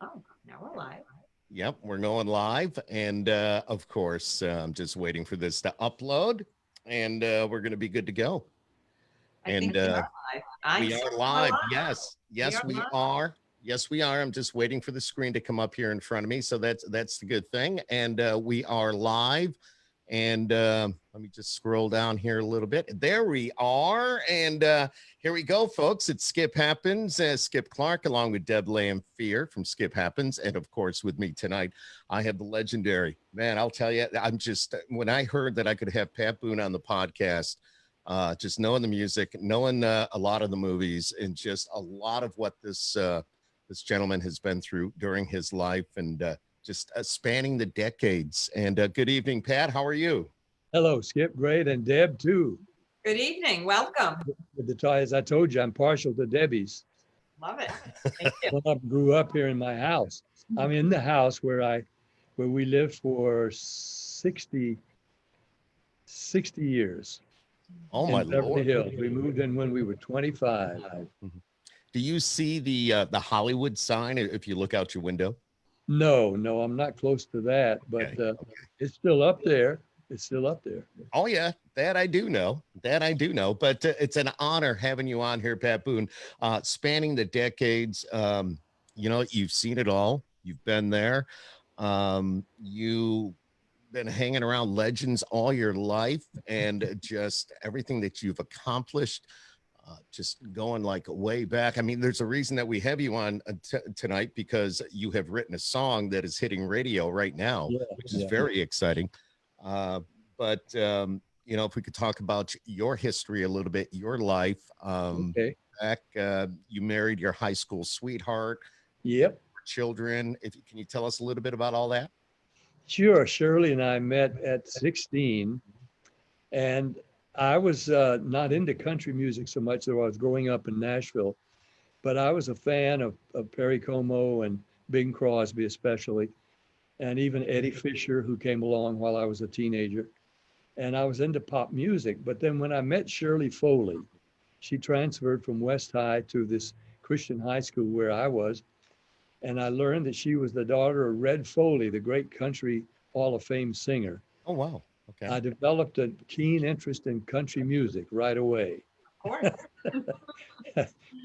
Oh, now we're live. Yep, we're going live. And of course, I'm just waiting for this to upload and we're going to be good to go. I And think we are live. I'm we so are we're live. live. Yes, We yes, are we live. are. Yes, we are. I'm just waiting for the screen to come up here in front of me. So that's the good thing. And we are live. And let me just scroll down here a little bit. There we are. And here we go, folks. It's Skip Happens, Skip Clark, along with Deb Lamphere from Skip Happens. And of course, with me tonight, I have the legendary, man, I'll tell you, when I heard that I could have Pat Boone on the podcast, just knowing the music, knowing a lot of the movies, and just a lot of what this gentleman has been through during his life, and just spanning the decades. And good evening, Pat. How are you? Hello, Skip. Great. And Deb, too. Good evening. Welcome. With the tie, as I told you, I'm partial to Debbie's. Love it. Thank you. Well, I grew up here in my house. I'm in the house where we lived for 60 years Oh in my Beverly Lord! Hills. We moved in when we were 25. Do you see the Hollywood sign if you look out your window? No, I'm not close to that, but Okay. it's still up there. It's still up there. Oh yeah, that I do know. That I do know. But it's an honor having you on here, Pat Boone. Spanning the decades, you've seen it all. You've been there. You've been hanging around legends all your life, and just everything that you've accomplished. Just going like way back. I mean, there's a reason that we have you on tonight, because you have written a song that is hitting radio right now, Yeah, which is yeah. very exciting. Uh, but if we could talk about your history a little bit, your life. Okay. Back, you married your high school sweetheart, Yep. children. Can you tell us a little bit about all that? Sure. Shirley and I met at 16. And I was not into country music so much, though I was growing up in Nashville, but I was a fan of Perry Como and Bing Crosby, especially, and even Eddie Fisher, who came along while I was a teenager. And I was into pop music. But then when I met Shirley Foley, she transferred from West High to this Christian high school where I was. And I learned that she was the daughter of Red Foley, the great country Hall of Fame singer. Oh wow. Okay. I developed a keen interest in country music right away Of course.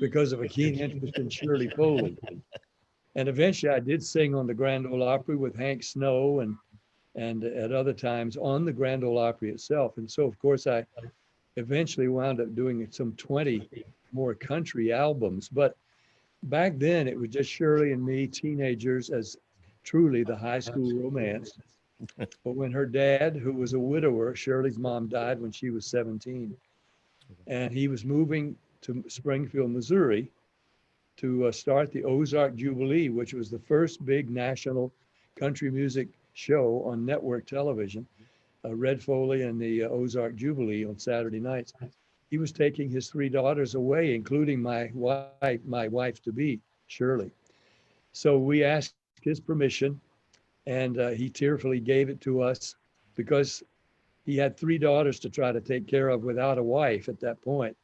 because of a keen interest in Shirley Foley. And eventually I did sing on the Grand Ole Opry with Hank Snow and at other times on the Grand Ole Opry itself. And so, of course, I eventually wound up doing some 20 more country albums. But back then it was just Shirley and me, teenagers, as truly the high school romance. But when her dad, who was a widower, Shirley's mom died when she was 17, and he was moving to Springfield, Missouri to start the Ozark Jubilee, which was the first big national country music show on network television, Red Foley and the Ozark Jubilee on Saturday nights. He was taking his three daughters away, including my wife to be, Shirley. So we asked his permission, and he tearfully gave it to us because he had three daughters to try to take care of without a wife at that point.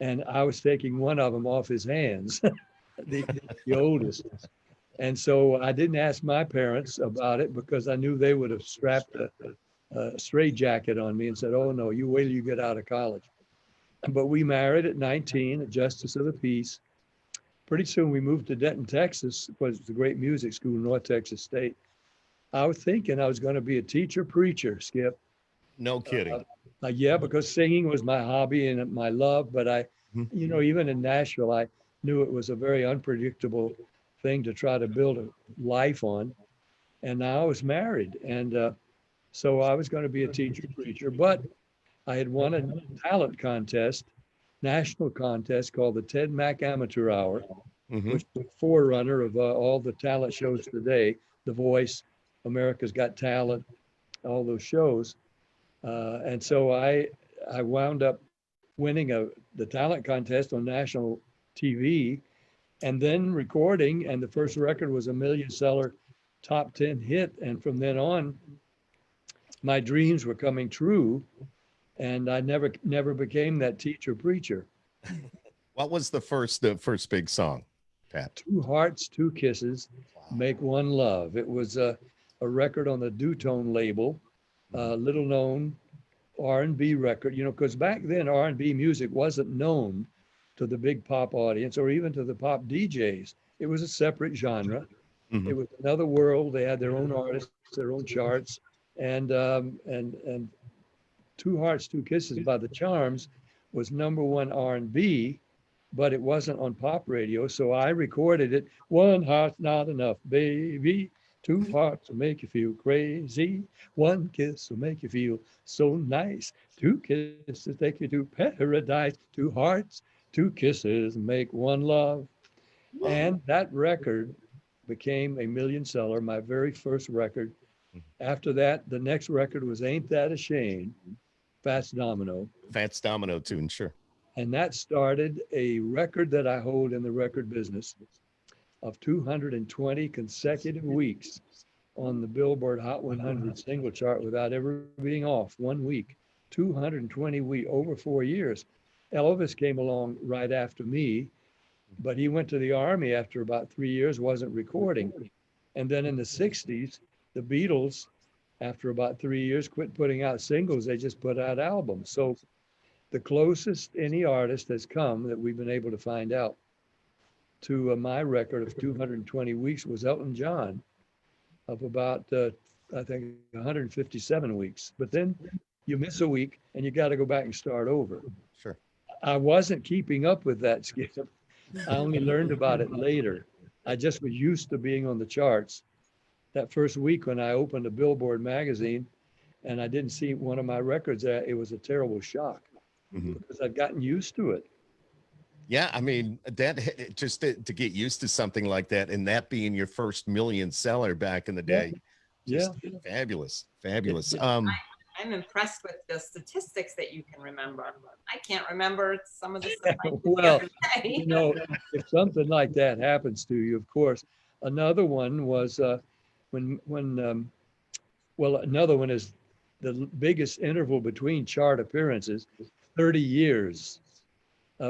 And I was taking one of them off his hands, the oldest. And so I didn't ask my parents about it because I knew they would have strapped a straitjacket on me and said, oh no, you wait till you get out of college. But we married at 19 at Justice of the Peace. Pretty soon we moved to Denton, Texas, which was a great music school, North Texas State. I was thinking I was going to be a teacher preacher, Skip. No kidding. Yeah, because singing was my hobby and my love. But even in Nashville, I knew it was a very unpredictable thing to try to build a life on. And now I was married. And so I was going to be a teacher preacher. But I had won a talent contest, national contest called the Ted Mack Amateur Hour, which is the forerunner of all the talent shows today, The Voice, America's Got Talent, all those shows. And so I wound up winning the talent contest on national TV and then recording. And the first record was a million seller top 10 hit. And from then on, my dreams were coming true. And I never became that teacher preacher. What was the first big song? Pat? Two Hearts, Two Kisses, Make One Love. It was a record on the Dutone label, little known R&B record, because back then R&B music wasn't known to the big pop audience or even to the pop DJs. It was a separate genre. It was another world. They had their own artists, their own charts, and Two Hearts, Two Kisses by the Charms was #1 R&B, but it wasn't on pop radio. So I recorded it. One heart's not enough, baby. Two hearts will make you feel crazy. One kiss will make you feel so nice. Two kisses take you to paradise. Two hearts, two kisses make one love. And that record became a million seller, my very first record. After that, the next record was Ain't That a Shame, Fats Domino. Fats Domino tune, sure. And that started a record that I hold in the record business of 220 consecutive weeks on the Billboard Hot 100 single chart without ever being off 1 week. 220 weeks, over 4 years. Elvis came along right after me, but he went to the Army after about 3 years, wasn't recording. And then in the 60s, the Beatles, after about 3 years, quit putting out singles. They just put out albums. So the closest any artist has come that we've been able to find out to my record of 220 weeks was Elton John of about, I think, 157 weeks. But then you miss a week and you got to go back and start over. Sure. I wasn't keeping up with that, Skip. I only learned about it later. I just was used to being on the charts. That first week when I opened a Billboard magazine and I didn't see one of my records, it was a terrible shock because I'd gotten used to it. Yeah, I mean, that just to get used to something like that and that being your first million seller back in the day. Just fabulous. I'm impressed with the statistics that you can remember. I can't remember some of the stuff. Well, if something like that happens to you, of course. Another one was another one is the biggest interval between chart appearances, 30 years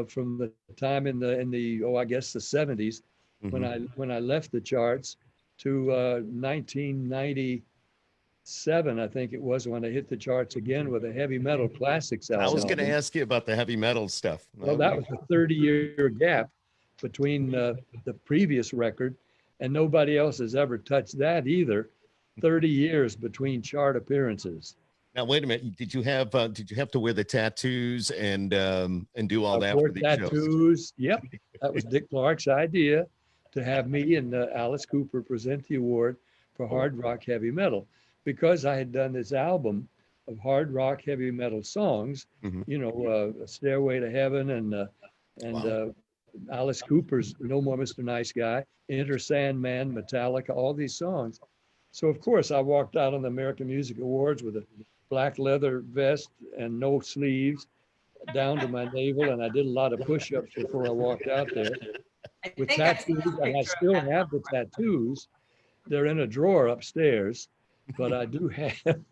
from the time in the I guess the 70s when I left the charts to 1997, I think it was, when I hit the charts again with a heavy metal classics album. I was going to ask you about the heavy metal stuff. Well, that was a 30-year gap between the previous record, and nobody else has ever touched that either. 30 years between chart appearances. Now, wait a minute. Did you have to wear the tattoos and do all that for the tattoos? Shows? Yep, that was Dick Clark's idea to have me and Alice Cooper present the award for hard rock heavy metal, because I had done this album of hard rock heavy metal songs. Stairway to Heaven and Alice Cooper's No More Mr. Nice Guy, Enter Sandman, Metallica, all these songs. So of course I walked out on the American Music Awards with a black leather vest and no sleeves down to my navel, and I did a lot of push-ups before I walked out there with tattoos, and I still have the tattoos. They're in a drawer upstairs, but I do have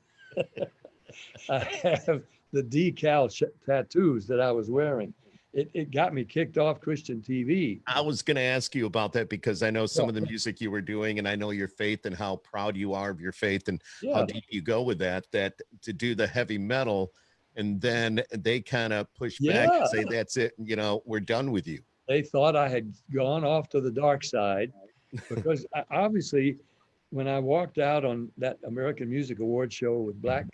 I have the decal tattoos that I was wearing. It got me kicked off Christian TV. I was going to ask you about that because I know some of the music you were doing, and I know your faith and how proud you are of your faith and how deep you go with that to do the heavy metal, and then they kind of push back and say, that's it, we're done with you. They thought I had gone off to the dark side because obviously when I walked out on that American Music Awards show with black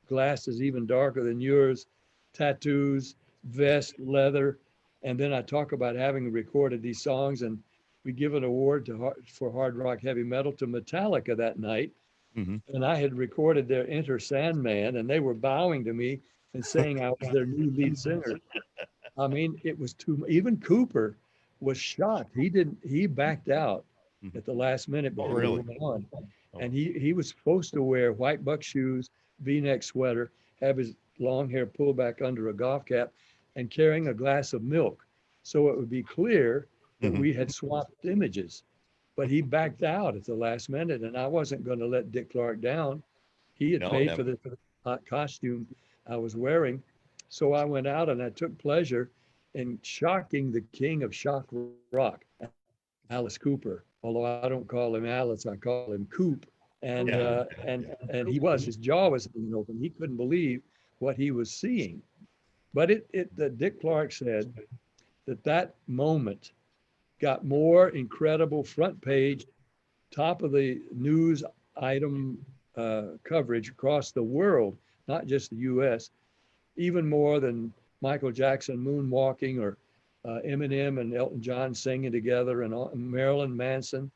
glasses even darker than yours, tattoos, vest, leather, and then I talk about having recorded these songs, and we give an award for hard rock heavy metal to Metallica that night. And I had recorded their Enter Sandman, and they were bowing to me and saying I was their new lead singer. I mean, it was even Cooper was shocked. He backed out at the last minute before we went on. And he was supposed to wear white buck shoes, V-neck sweater, have his long hair pulled back under a golf cap, and carrying a glass of milk, so it would be clear that we had swapped images. But he backed out at the last minute, and I wasn't going to let Dick Clark down. He had paid for the hot costume I was wearing. So I went out and I took pleasure in shocking the king of shock rock. Alice Cooper. Although I don't call him Alice, I call him Coop. And Yeah. his jaw was hanging open. He couldn't believe what he was seeing. But Dick Clark said that moment got more incredible front page, top of the news item coverage across the world, not just the U.S., even more than Michael Jackson moonwalking or Eminem and Elton John singing together and Marilyn Manson.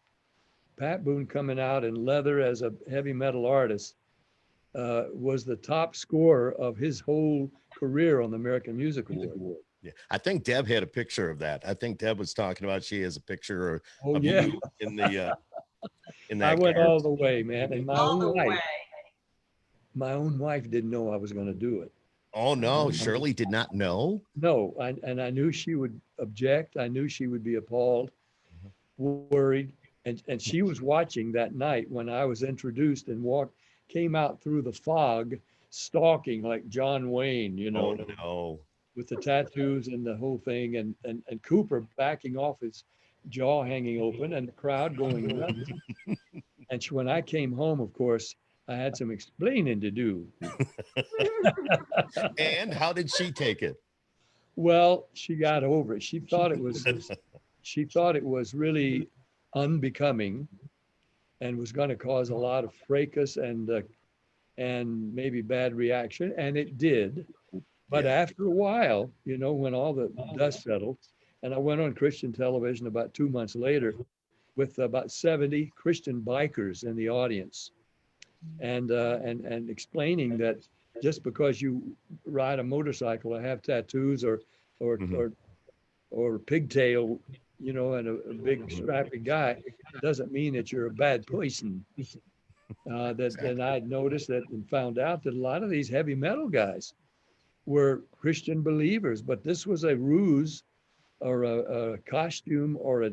Pat Boone coming out in leather as a heavy metal artist was the top scorer of his whole career on the American Music Award. Yeah, I think Deb had a picture of that. I think Deb was talking about she has a picture of Yeah. you in the in that. I went car. all the way, man. And All the way. my own wife didn't know I was going to do it. Oh no, Shirley did not know. No, and I knew she would object. I knew she would be appalled, worried, and she was watching that night when I was introduced and came out through the fog, stalking like John Wayne, you know, Oh no. with the tattoos and the whole thing, and Cooper backing off, his jaw hanging open, and the crowd going nuts. And when I came home, of course, I had some explaining to do. And how did she take it? Well, she got over it. She thought it was really unbecoming and was going to cause a lot of fracas and maybe bad reaction, and it did. But after a while, you know, when all the dust settled, and I went on Christian television about 2 months later with about 70 Christian bikers in the audience, and explaining that just because you ride a motorcycle or have tattoos or pigtail, you know, and a big strapping guy, doesn't mean that you're a bad person. And I noticed that and found out that a lot of these heavy metal guys were Christian believers, but this was a ruse or a costume or a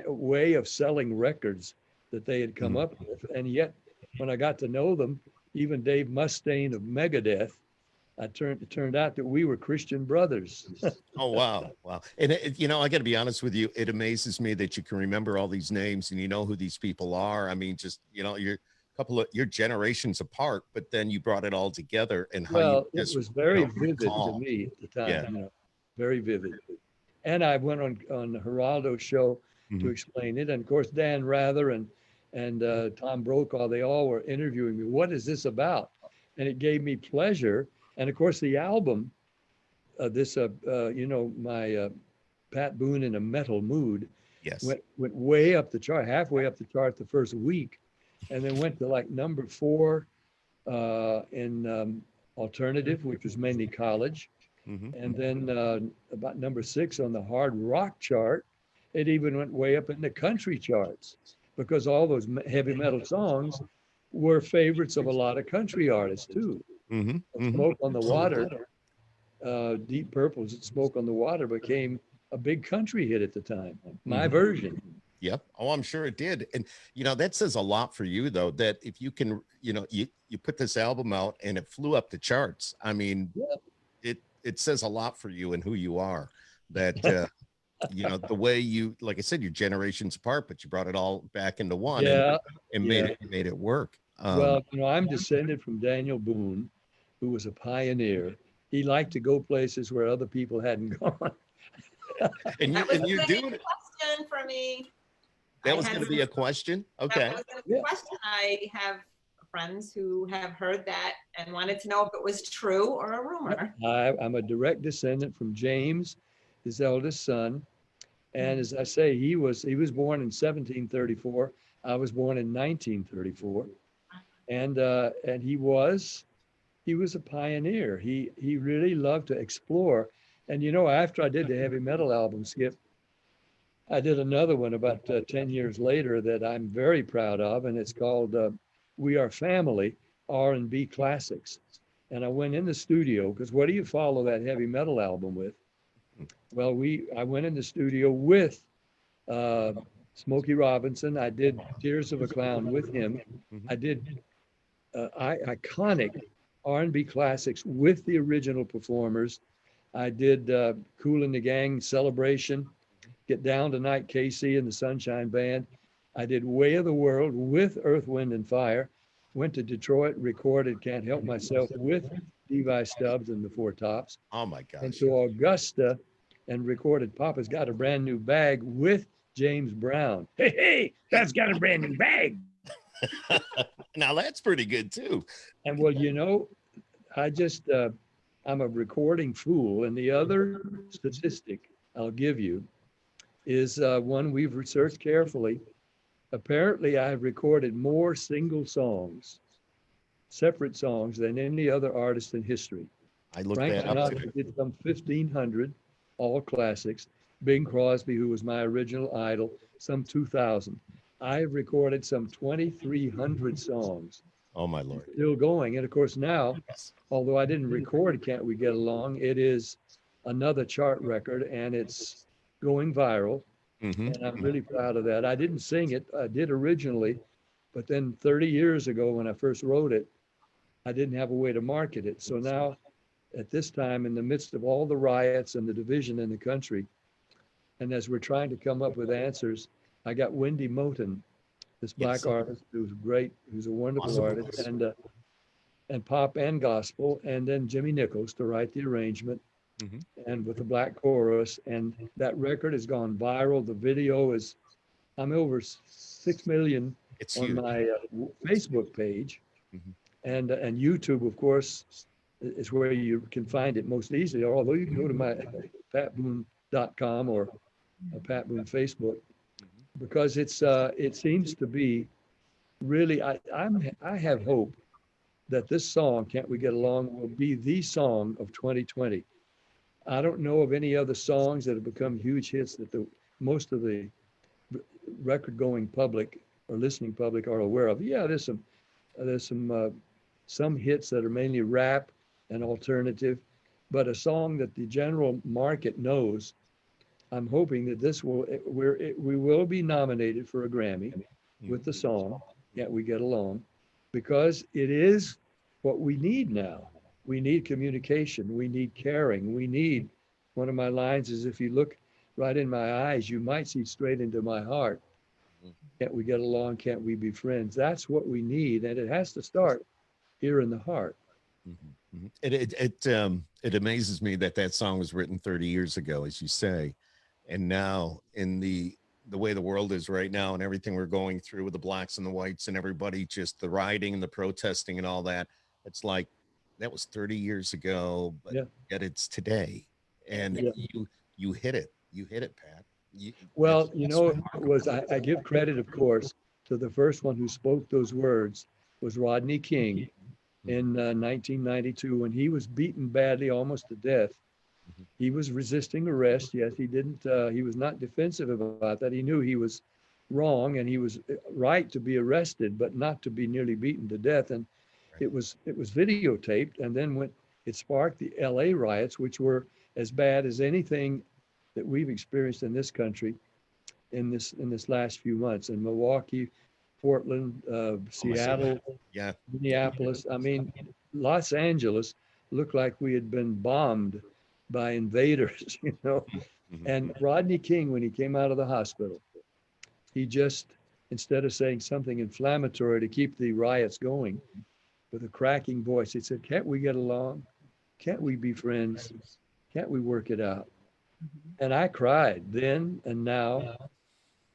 way of selling records that they had come up with. And yet, when I got to know them, even Dave Mustaine of Megadeth, it turned out that we were Christian brothers. Oh, wow. Wow. And, you know, I got to be honest with you. It amazes me that you can remember all these names and you know who these people are. I mean, just, you know, you're generations apart, but then you brought it all together and how it was very vivid to me at the time, you know, very vivid. And I went on Geraldo's show to explain it. And of course, Dan Rather and Tom Brokaw, they all were interviewing me. What is this about? And it gave me pleasure. And of course, the album, you know, my Pat Boone in a Metal Mood, went way up the chart, halfway up the chart the first week, and then went to like number 4 in alternative, which was mainly college. And then about number 6 on the hard rock chart. It even went way up in the country charts because all those heavy metal songs were favorites of a lot of country artists too. Smoke on the Water, Deep Purple's Smoke on the Water became a big country hit at the time. My version. Yep. Oh, I'm sure it did. And, you know, that says a lot for you, though, that if you can, you know, you put this album out and it flew up the charts. I mean, it says a lot for you and who you are, that, you know, the way you, like I said, you're generations apart, but you brought it all back into one and made it work. Well, you know, I'm descended from Daniel Boone, who was a pioneer. He liked to go places where other people hadn't gone. and you're doing it. Question for me. That was going to be a question. Okay. That was going to be a question. I have friends who have heard that and wanted to know if it was true or a rumor. I'm a direct descendant from James, his eldest son. And as I say, he was born in 1734. I was born in 1934. And he was a pioneer. He really loved to explore. And, you know, after I did the heavy metal album, Skip, I did another one about 10 years later that I'm very proud of, and it's called We Are Family, R&B Classics. And I went in the studio, because what do you follow that heavy metal album with? Well, I went in the studio with Smokey Robinson. I did Tears of a Clown with him. I did iconic R&B classics with the original performers. I did Kool and the Gang Celebration, Get Down Tonight, KC and the Sunshine Band. I did Way of the World with Earth, Wind and Fire. Went to Detroit, recorded Can't Help Myself with Levi Stubbs and the Four Tops. Oh my And gosh. to Augusta and recorded Papa's Got a Brand New Bag with James Brown. Hey, that's got a brand new bag. Now that's pretty good too. And well, you know, I just, I'm a recording fool. And the other statistic I'll give you is one we've researched carefully. Apparently, I have recorded more single songs, separate songs, than any other artist in history. I looked Frank that up Sinatra too. did some 1,500, all classics. Bing Crosby, who was my original idol, some 2,000. I have recorded some 2,300 songs, Oh my Lord. still going. And of course now, Yes. although I didn't record Can't We Get Along, it is another chart record and it's going viral. Mhm. And I'm really proud of that. I didn't sing it. I did originally, but then 30 years ago when I first wrote it, I didn't have a way to market it. So now at this time, in the midst of all the riots and the division in the country, and as we're trying to come up with answers, I got Wendy Moten, this black Yes. artist who's great, who's a wonderful Awesome. artist, and pop and gospel, and then Jimmy Nichols to write the arrangement, Mhm. and with the black chorus. And that record has gone viral. The video is, I'm over 6 million It's on huge. my Facebook page, Mhm. and YouTube, of course, is where you can find it most easily. Although you can go to my patboone.com or Pat Boone Facebook, because it's it seems to be really. I have hope that this song, Can't We Get Along, will be the song of 2020. I don't know of any other songs that have become huge hits that most of the record going public or listening public are aware of. Yeah, there's some hits that are mainly rap and alternative, but a song that the general market knows. I'm hoping that this will we will be nominated for a Grammy with the song Can't We Get Along, because it is what we need now. We need communication. We need caring. We need, one of my lines is, if you look right in my eyes, you might see straight into my heart. Can't we get along? Can't we be friends? That's what we need. And it has to start here in the heart. Mhm. It amazes me that that song was written 30 years ago, as you say, and now in the way the world is right now and everything we're going through with the blacks and the whites and everybody, just the rioting and the protesting and all that, it's like that was 30 years ago, but Yeah. yet it's today. And Yeah. you hit it. You hit it, Pat. Well, That's- you that's know, remarkable. I give credit, of course, to the first one who spoke those words was Rodney King in 1992, when he was beaten badly, almost to death. Mhm. He was resisting arrest. Yes, he didn't, he was not defensive about that. He knew he was wrong and he was right to be arrested, but not to be nearly beaten to death. And Right. it was videotaped. And then when it sparked the LA riots, which were as bad as anything that we've experienced in this country in this last few months, in Milwaukee, Portland, Seattle, Yeah. Minneapolis. I mean, Los Angeles looked like we had been bombed by invaders, you know. Mhm. And Rodney King, when he came out of the hospital, he just, instead of saying something inflammatory to keep the riots going, with a cracking voice, he said, "Can't we get along? Can't we be friends? Can't we work it out?" And I cried then and now.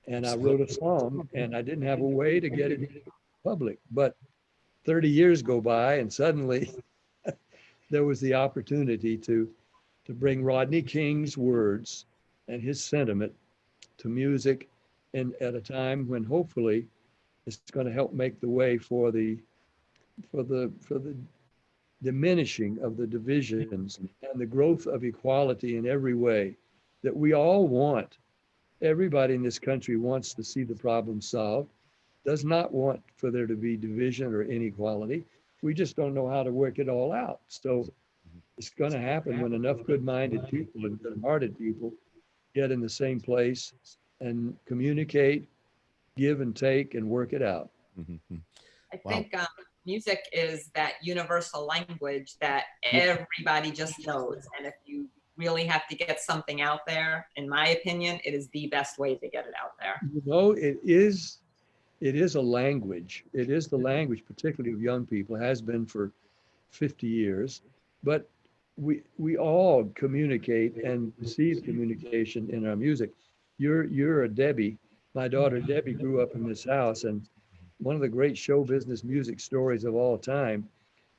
And I wrote a song, and I didn't have a way to get it public. But 30 years go by, and suddenly there was the opportunity to bring Rodney King's words and his sentiment to music, and at a time when hopefully it's going to help make the way for the diminishing of the divisions and the growth of equality in every way that we all want. Everybody in this country wants to see the problem solved, does not want for there to be division or inequality. We just don't know how to work it all out. So it's going to happen when enough good-minded people and good-hearted people get in the same place and communicate, give and take, and work it out. Mhm. I Wow. think music is that universal language that everybody just knows. And if you really have to get something out there, in my opinion, it is the best way to get it out there. You know, it is a language. It is the language, particularly of young people, has been for 50 years. But we all communicate and receive communication in our music. You're a Debbie. My daughter Debbie grew up in this house, and one of the great show business music stories of all time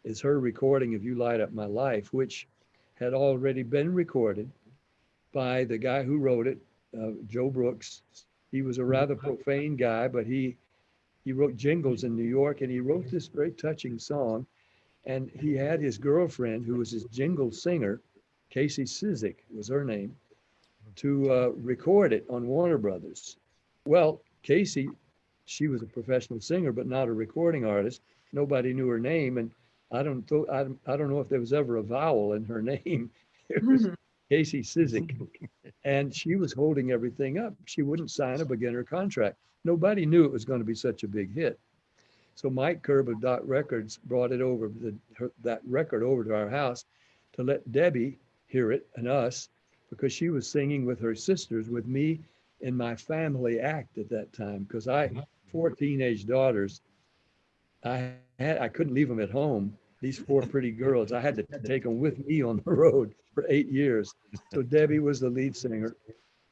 is her recording of "You Light Up My Life," which had already been recorded by the guy who wrote it, Joe Brooks. He was a rather profane guy, but he wrote jingles in New York, and he wrote this very touching song. And he had his girlfriend, who was his jingle singer, Casey Cizik was her name, to record it on Warner Brothers. Well, Casey, she was a professional singer, but not a recording artist. Nobody knew her name, and I don't know if there was ever a vowel in her name. It was Casey Cizik, and she was holding everything up. She wouldn't sign a beginner contract. Nobody knew it was going to be such a big hit. So Mike Kerb of Dot Records brought it over, that record over to our house to let Debbie hear it and us, because she was singing with her sisters, with me in my family act at that time. Because I, 4 teenage daughters, I couldn't leave them at home. These 4 pretty girls, I had to take them with me on the road for 8 years. So Debbie was the lead singer,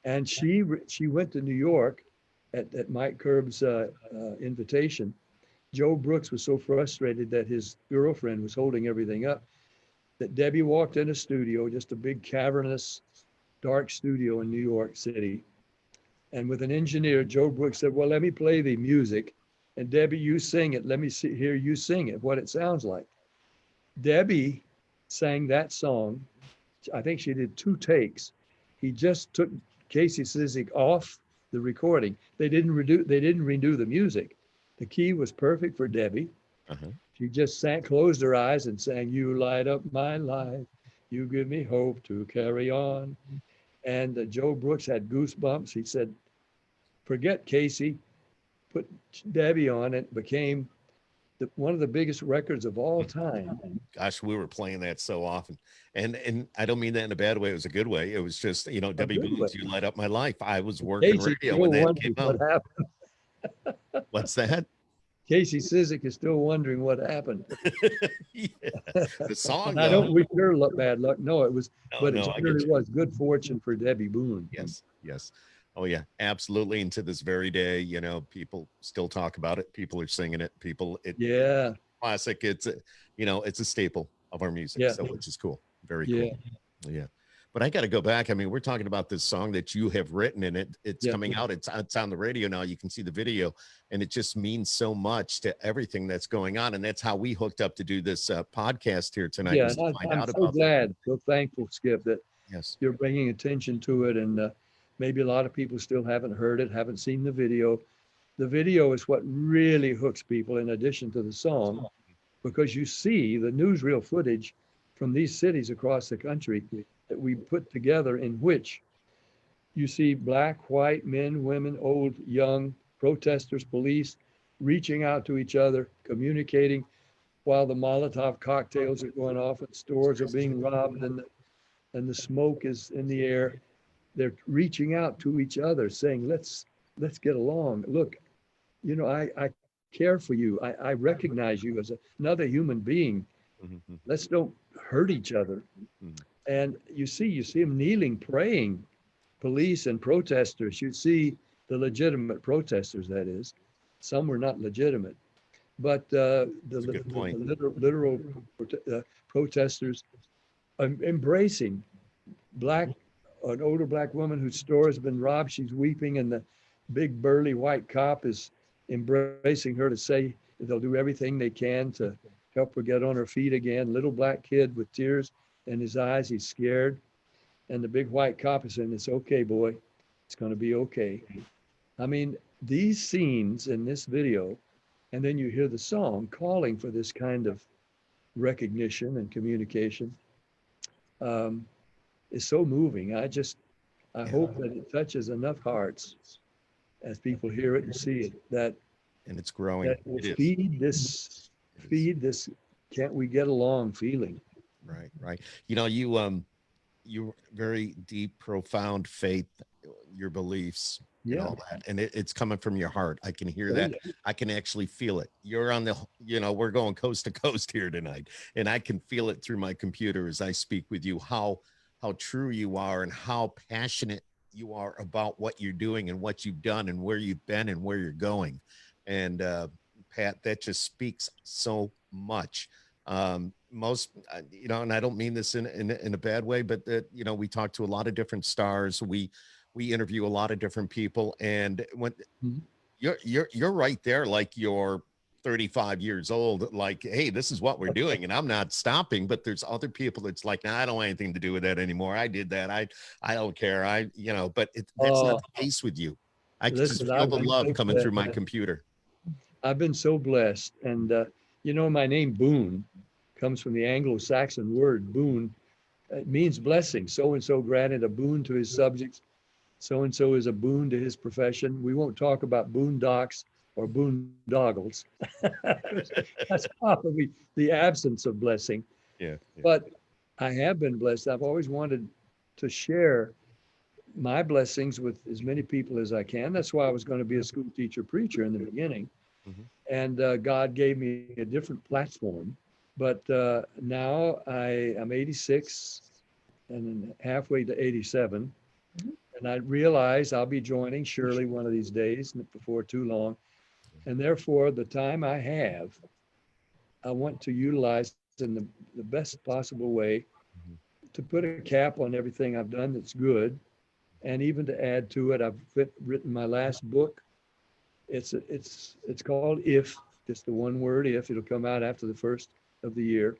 and she went to New York at Mike Kerb's invitation. Joe Brooks was so frustrated that his girlfriend was holding everything up that Debbie walked in a studio, just a big cavernous, dark studio in New York City. And with an engineer, Joe Brooks said, "Well, let me play the music. And Debbie, you sing it. Let me hear you sing it, what it sounds like." Debbie sang that song. I think she did 2 takes. He just took Casey Cizik off the recording. They didn't redo the music. The key was perfect for Debbie. Uh-huh. She just closed her eyes and sang, "You light up my life. You give me hope to carry on." And Joe Brooks had goosebumps. He said, "Forget Casey, put Debbie on." It became one of the biggest records of all time. Gosh, we were playing that so often. And I don't mean that in a bad way. It was a good way. It was just, Debbie Boone's "You Light Up My Life." I was working Casey radio still when that wondering came what out. happened. What's that? Casey Cizik is still wondering what happened. Yeah. The song, And I though. don't wish her bad luck. No, it was, but it I get really you. was good fortune for Debbie Boone. Yes, yes. Oh yeah, absolutely. And to this very day, people still talk about it. People are singing it. Yeah, Classic. It's it's a staple of our music. Yeah. So which is cool. Very yeah. cool. Yeah. But I got to go back. I mean, we're talking about this song that you have written, and it's Yeah. coming out. It's on the radio now. You can see the video, and it just means so much to everything that's going on. And that's how we hooked up to do this podcast here tonight. Yeah, Was to and find I'm out so about that. glad, so thankful, Skip, that Yes. you're bringing attention to it. And maybe a lot of people still haven't heard it, haven't seen the video. The video is what really hooks people in addition to the song, because you see the newsreel footage from these cities across the country that we put together, in which you see black, white, men, women, old, young, protesters, police, reaching out to each other, communicating, while the Molotov cocktails are going off and stores are being robbed and the smoke is in the air. They're reaching out to each other, saying, let's get along. Look, I care for you. I recognize you as another human being. Mhm. Let's don't hurt each other. Mhm. And you see them kneeling, praying, police and protesters. You see the legitimate protesters, that is. Some were not legitimate, but That's a good point. literal protesters embracing an older black woman whose store has been robbed. She's weeping, and the big burly white cop is embracing her to say they'll do everything they can to help her get on her feet again. Little black kid with tears in his eyes, he's scared. And the big white cop is saying, "It's okay, boy. It's going to be okay." I mean, these scenes in this video, and then you hear the song calling for this kind of recognition and communication, is so moving. I hope that it touches enough hearts as people hear it and see it, that And it's growing. will It is. feed this can't we get along feeling. Right. You you very deep, profound faith, your beliefs, and Yeah. all that, and it's coming from your heart. I can hear Oh, that. yeah. I can actually feel it. You're on the, we're going coast to coast here tonight, and I can feel it through my computer as I speak with you. How true you are, and how passionate you are about what you're doing and what you've done and where you've been and where you're going. And Pat, that just speaks so much. Most, and I don't mean this in a bad way, but that, we talk to a lot of different stars. We interview a lot of different people, and when Mhm. you're right there, like you're 35 years old, like, hey, this is what we're doing, and I'm not stopping. But there's other people that's like, nah, I don't want anything to do with that anymore. I did that. I don't care. But that's not Oh, the case with you. I can just listen, feel the I'm love so coming through my blessed. computer. I've been so blessed. And, my name Boone comes from the Anglo-Saxon word boon. It means blessing. So-and-so granted a boon to his subjects. So-and-so is a boon to his profession. We won't talk about boondocks or boondoggles. That's probably the absence of blessing. Yeah. But I have been blessed. I've always wanted to share my blessings with as many people as I can. That's why I was going to be a school teacher preacher in the beginning. Mhm. And God gave me a different platform. But now I'm 86 and halfway to 87. And I realize I'll be joining Shirley one of these days before too long. And therefore, the time I have, I want to utilize in the best possible way Mhm. to put a cap on everything I've done that's good. And even to add to it, I've written my last book. It's called If, just the one word, If. It'll come out after the first of the year.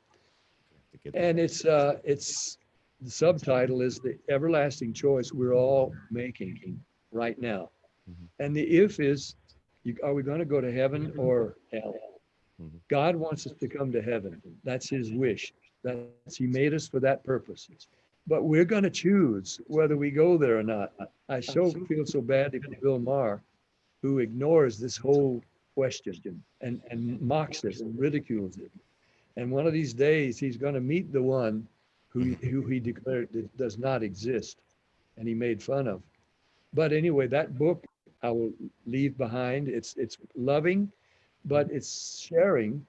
To get that. And it's the subtitle is The Everlasting Choice We're All Making Right Now. Mhm. And the if is, are we going to go to heaven or hell? Mhm. God wants us to come to heaven. That's his wish. He made us for that purpose. But we're going to choose whether we go there or not. I feel so badly for Bill Maher, who ignores this whole question and mocks it and ridicules it. And one of these days, he's going to meet the one who he declared that does not exist and he made fun of. But anyway, that book I will leave behind. It's loving, but it's sharing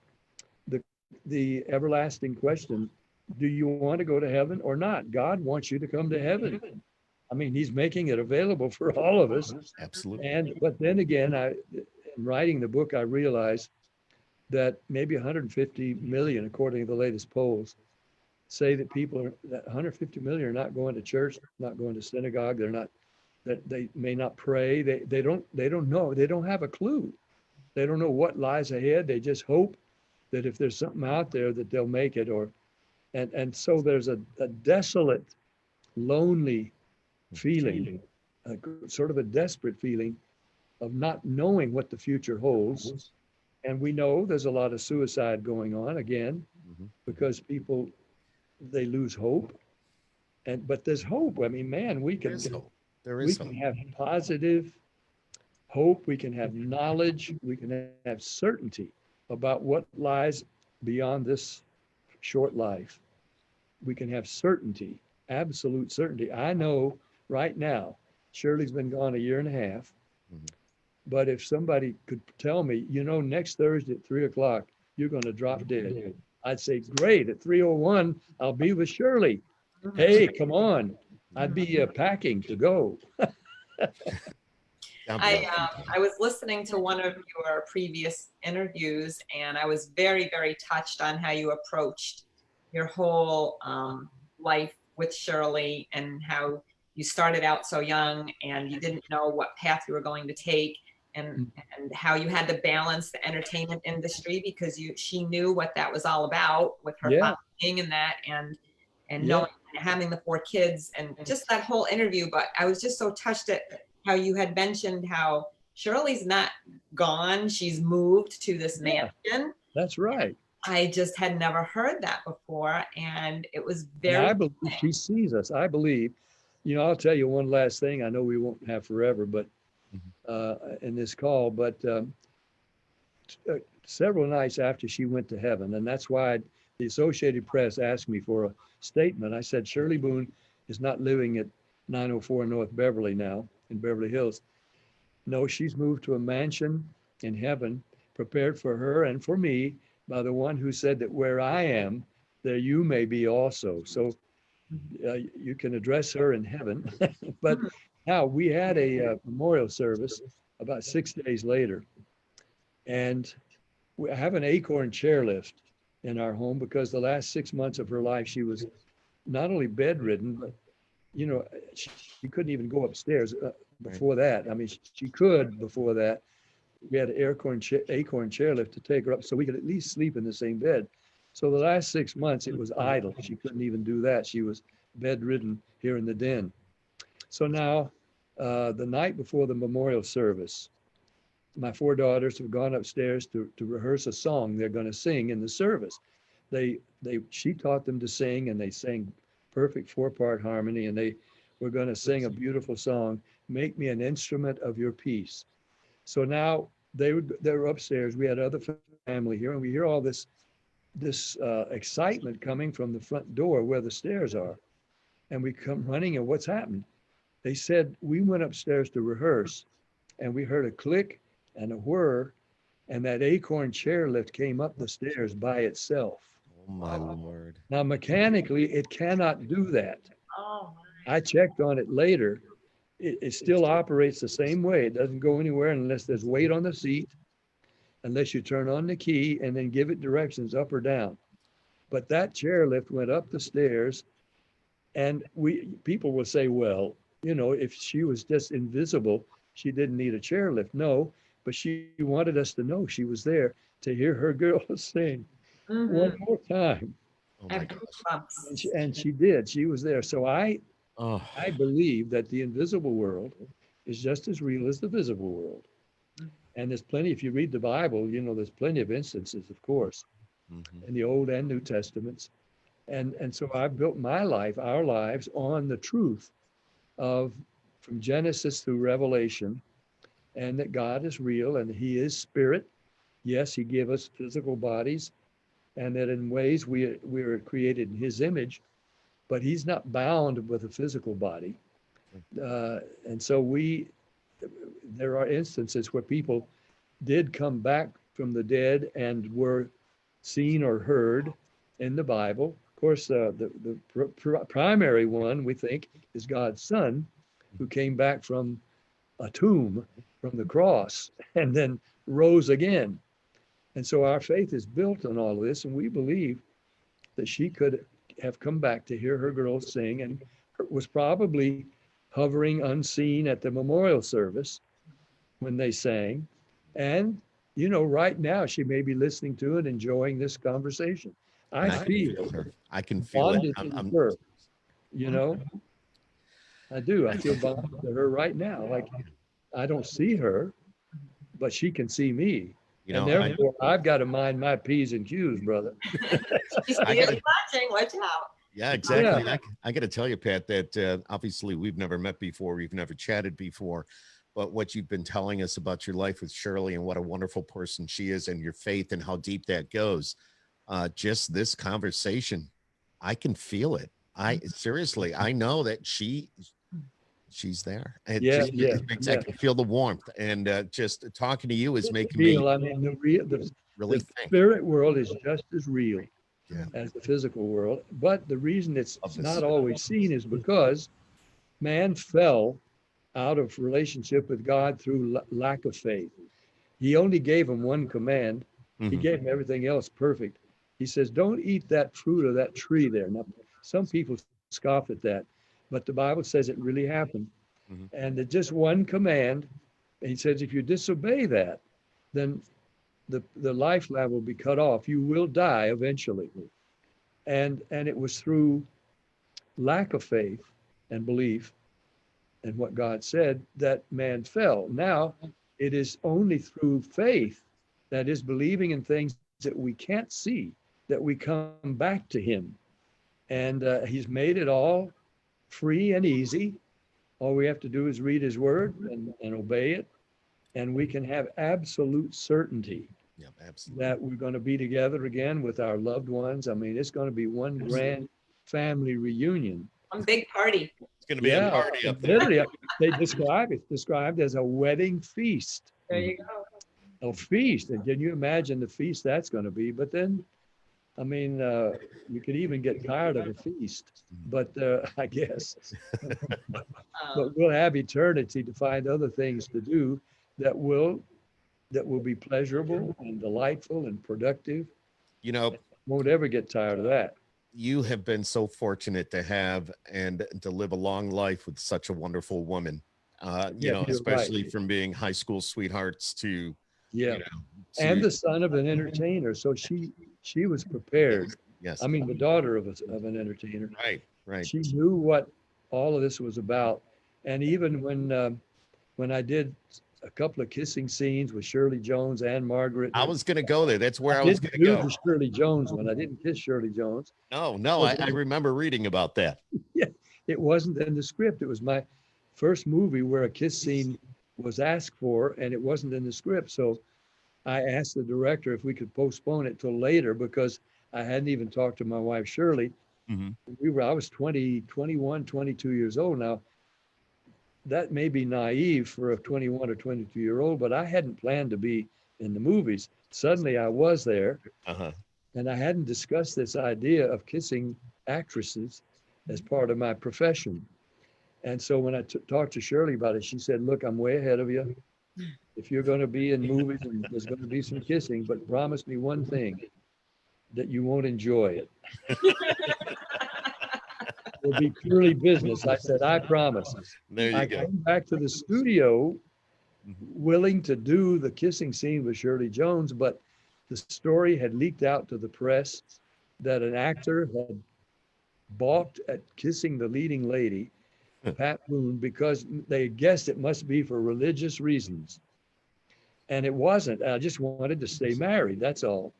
the the everlasting question: do you want to go to heaven or not? God wants you to come to heaven. I mean, He's making it available for all of us. Absolutely. And but then again, in writing the book, I realized that maybe 150 million, according to the latest polls, say that that 150 million are not going to church, not going to synagogue. They're not, that they may not pray. They don't know. They don't have a clue. They don't know what lies ahead. They just hope that if there's something out there that they'll make it. And so there's a desolate, lonely feeling, sort of a desperate feeling of not knowing what the future holds. And we know there's a lot of suicide going on again Mhm. because people, they lose hope. But there's hope. I mean, man, There is hope. There we is can hope. have positive hope. We can have knowledge. We can have certainty about what lies beyond this short life. We can have certainty, absolute certainty. I know right now, Shirley's been gone a year and a half. Mhm. But if somebody could tell me, next Thursday at 3 o'clock, you're going to drop dead, I'd say, great. At 3:01, I'll be with Shirley. Hey, come on. I'd be packing to go. God I bless you, Pat. I was listening to one of your previous interviews, and I was very, very touched on how you approached your whole life with Shirley, and how you started out so young and you didn't know what path you were going to take, and and how you had to balance the entertainment industry because she knew what that was all about with her Yeah, following and that, and yeah, knowing, having the 4 kids and just that whole interview. But I was just so touched at how you had mentioned how Shirley's not gone. She's moved to this yeah, mansion. that's right. I just had never heard that before. And it was And very, I believe she sees us. I believe, I'll tell you one last thing. I know we won't have forever, but Mhm. in this call, but several nights after she went to heaven, and that's why the Associated Press asked me for a statement. I said, Shirley Boone is not living at 904 North Beverly now in Beverly Hills. No, she's moved to a mansion in heaven prepared for her and for me by the one who said that where I am, there you may be also. So you can address her in heaven. But now we had a memorial service about 6 days later, and we have an acorn chairlift in our home because the last 6 months of her life, she was not only bedridden, but she couldn't even go upstairs before that. I mean, she could before that. We had an acorn chairlift to take her up so we could at least sleep in the same bed. So the last 6 months, it was idle. She couldn't even do that. She was bedridden here in the den. So now, the night before the memorial service, my 4 daughters have gone upstairs to rehearse a song they're going to sing in the service. She taught them to sing, and they sang perfect 4-part harmony, and they were going to sing a beautiful song, "Make Me an Instrument of Your Peace." So now they were upstairs. We had other family here, and we hear all this excitement coming from the front door where the stairs are. And we come running, and what's happened? They said, we went upstairs to rehearse, and we heard a click and a whir, and that acorn chairlift came up the stairs by itself. Oh my Lord. Now, mechanically, it cannot do that. Oh, I checked on it later. It still operates the same way. It doesn't go anywhere unless there's weight on the seat, unless you turn on the key and then give it directions up or down. But that chairlift went up the stairs, and people will say, well, if she was just invisible, she didn't need a chairlift. No, but she wanted us to know she was there to hear her girls sing one more time. Oh my gosh. And she did. She was there. So I Oh, believe that the invisible world is just as real as the visible world. And there's plenty, if you read the Bible, there's plenty of instances, of course, in the Old and New Testaments. And so I've built my life, our lives, on the truth of from Genesis through Revelation, and that God is real and he is spirit. Yes, he gave us physical bodies, and that in ways we were created in his image, but he's not bound with a physical body. And so there are instances where people did come back from the dead and were seen or heard in the Bible. Of course, the primary one, we think, is God's Son, who came back from a tomb, from the cross, and then rose again. And so our faith is built on all of this, and we believe that she could have come back to hear her girls sing and was probably hovering unseen at the memorial service when they sang. And, right now she may be listening to it, enjoying this conversation. I feel her. I can feel it. I'm her, I do. I feel bonded to her right now. Like, I don't see her, but she can see me. And therefore, I've got to mind my P's and Q's, brother. She's really watching. Watch out. Yeah, exactly. Yeah. I got to tell you, Pat, that obviously we've never met before. We've never chatted before. But what you've been telling us about your life with Shirley and what a wonderful person she is and your faith and how deep that goes, just this conversation, I can feel it. Seriously, I know that she's there. And I can feel the warmth, and just talking to you is making me the really spirit world is just as real as the physical world. But the reason it's not always seen is because man fell out of relationship with God through lack of faith. He only gave him one command. He gave him everything else perfect. He says, don't eat that fruit of that tree there. Now, some people scoff at that, but the Bible says it really happened. And just one command. And he says, if you disobey that, then the life line will be cut off. You will die eventually. And it was through lack of faith and belief and what God said that man fell. Now, it is only through faith, that is believing in things that we can't see, that we come back to him. And he's made it all free and easy. All we have to do is read his word and obey it. And we can have absolute certainty that we're going to be together again with our loved ones. I mean, it's going to be one grand family reunion. One big party. It's going to be a party up there. Literally, they describe it described as a wedding feast. There you go. A feast, and can you imagine the feast that's going to be? But then, I mean, you could even get tired of a feast. But I guess, but we'll have eternity to find other things to do that will be pleasurable and delightful and productive. You know, Won't ever get tired of that. you have been so fortunate to have and to live a long life with such a wonderful woman. You know, you're especially right. from being high school sweethearts to, Yeah, you know, and to- the son of an entertainer, so she was prepared. yes, I mean, the daughter of an entertainer. right. She knew what all of this was about, and even when I did a couple of kissing scenes with Shirley Jones and Margaret. I was going to go there. That's where I was going didn't to do go. the Shirley Jones one. I didn't kiss Shirley Jones. No, I remember reading about that. Yeah, it wasn't in the script. It was my first movie where a kiss scene was asked for, and it wasn't in the script. So I asked the director if we could postpone it till later because I hadn't even talked to my wife, Shirley. Mhm. I was 20, 21, 22 years old now. That may be naive for a 21 or 22-year-old, but I hadn't planned to be in the movies. Suddenly I was there, Uh-huh. and I hadn't discussed this idea of kissing actresses as part of my profession. And so when I talked to Shirley about it, she said, look, I'm way ahead of you. If you're going to be in movies, and there's going to be some kissing, but promise me one thing, that you won't enjoy it. It'll be purely business. I said, I promise. There you I go. came back to the studio willing to do the kissing scene with Shirley Jones, but the story had leaked out to the press that an actor had balked at kissing the leading lady, Pat Boone, because they guessed it must be for religious reasons. And it wasn't. I just wanted to stay married. That's all.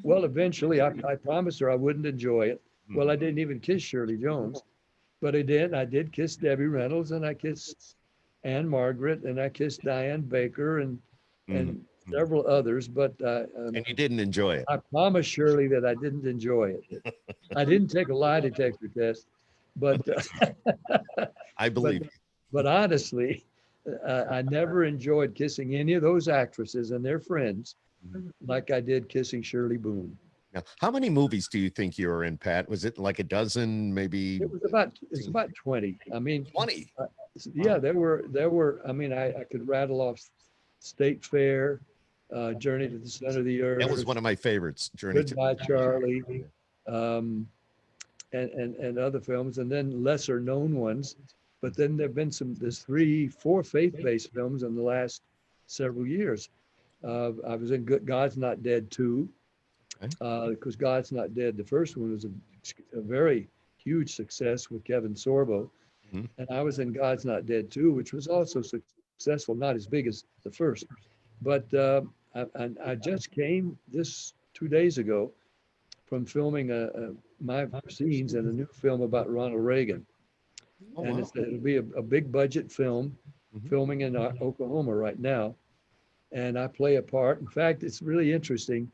Well, eventually I promised her I wouldn't enjoy it. Well, I didn't even kiss Shirley Jones, but I did kiss Debbie Reynolds, and I kissed Anne Margaret, and I kissed Diane Baker and several others, but And you didn't enjoy it. I promised Shirley that I didn't enjoy it. I didn't take a lie detector test, but I believe. but honestly, I never enjoyed kissing any of those actresses and their friends like I did kissing Shirley Boone. Now, how many movies do you think you were in, Pat? Was it like a dozen, maybe It's about 20. I mean, 20? yeah, there were, I mean, I could rattle off State Fair, Journey to the Center of the Earth. That was one of my favorites, Journey to Goodbye, Charlie, and other films, and then lesser known ones. But then there've been there's 3-4 faith-based films in the last several years. I was in God's Not Dead 2, because God's Not Dead, the first one was a very huge success with Kevin Sorbo. And I was in God's Not Dead 2, which was also successful, not as big as the first. But I just came 2 days ago from filming my scenes in a new film about Ronald Reagan. Oh, And wow. it'll be a big budget film, filming in Oklahoma right now. And I play a part. In fact, it's really interesting.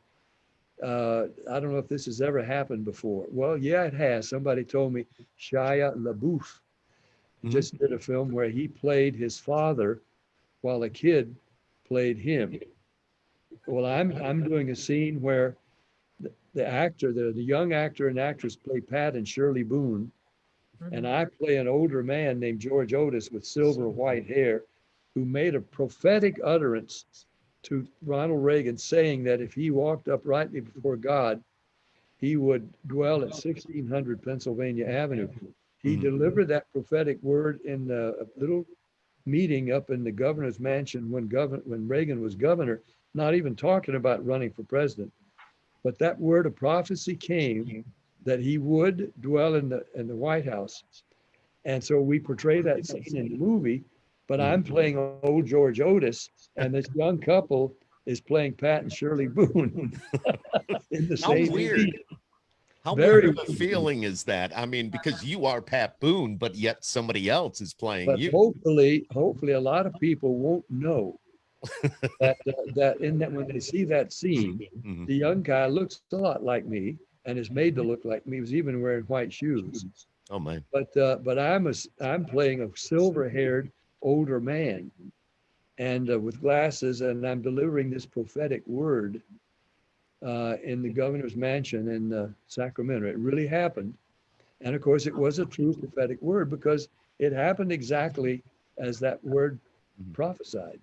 I don't know if this has ever happened before. Well, yeah, it has. Somebody told me Shia LaBeouf just did a film where he played his father while a kid played him. Well, I'm doing a scene where the young actor and actress play Pat and Shirley Boone, and I play an older man named George Otis with silver white hair, who made a prophetic utterance to Ronald Reagan, saying that if he walked uprightly before God, he would dwell at 1600 Pennsylvania Avenue. He delivered that prophetic word in a little meeting up in the governor's mansion when Reagan was governor, not even talking about running for president. But that word of prophecy came that he would dwell in the White House. And so we portray that scene in the movie, but I'm playing old George Otis, and this young couple is playing Pat and Shirley Boone in the How same weird. scene. How Very weird of a feeling is that? I mean, because you are Pat Boone, but yet somebody else is playing But you. hopefully a lot of people won't know that when they see that scene, Mhm. the young guy looks a lot like me and is made to look like me. He was even wearing white shoes. Oh man. But I'm playing a silver-haired older man, and with glasses, and I'm delivering this prophetic word in the governor's mansion in Sacramento. It really happened, and of course, it was a true prophetic word because it happened exactly as that word Mhm. prophesied.